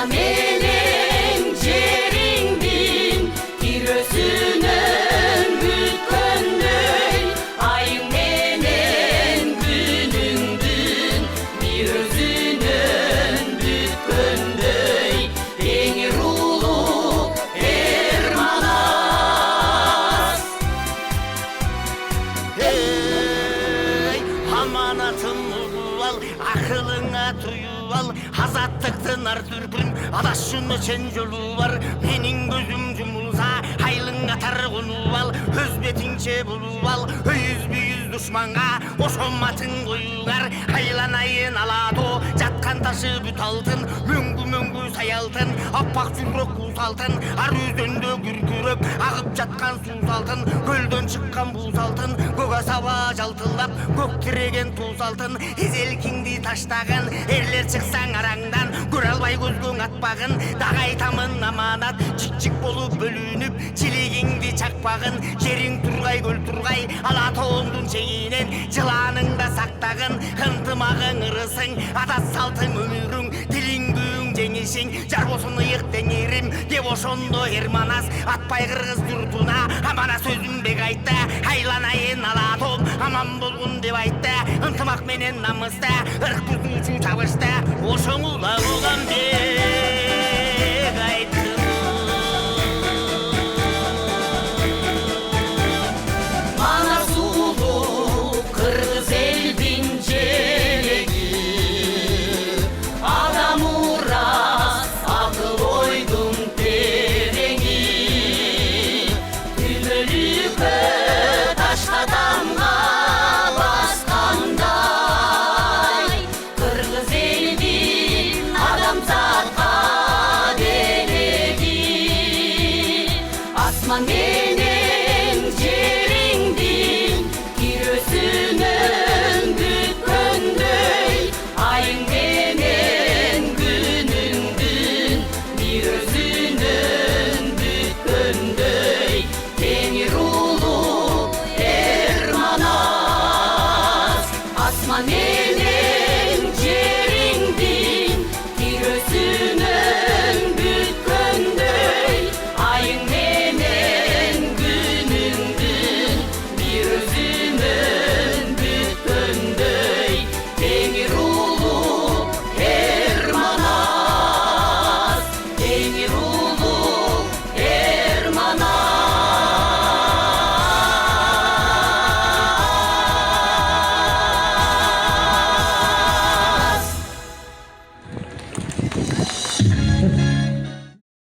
Amelen ceringdin kirösünün bütkönдөй ayың менен күнүңдүн bir өзүнөн бүткөндөй теңир улуу Эрманас. Amanatım al, akılına tuyup al, azatlıktın ar türkün, adaşını çen jolu var. Menin gözüm jumulsa, haylın atar konup al, öz betinçe bulup al, yüz büyüz düşmanға, oşonmatın koyuğar, haylanayın alato, jatkan taşı büt altın, möngü sayaltın, appak jurok buz altın, ar özдөндө gürgüröp, agıp jatkan suz altın, gölden çıkkan buz altın, göga saba jaltılap, gök tiregen tuz altın, ezelkingdi taштаган, эрлер чыксаң араңдан, көрө албай көзгөң атпагын, дагы айтамын аманат, чик болуп бөлүнүп, чилегиңди чакпагын, жериң тургай көл тургай, ала тоомдун чегинен, жыланыңда сактагын, ынтымагың ырысың, ата салтың өмүрүң, тилиң күйүң жеңишиң, жар болсун ыйык теңирим, деп ошондо Эрманас, атпай кыргыз журтуна, амана сөзүн бек айтты, айланайын ала тоом, аман болгун деп айтты, ынтымак менен намыста, ырк бузуучу чабышта, ошоң улабың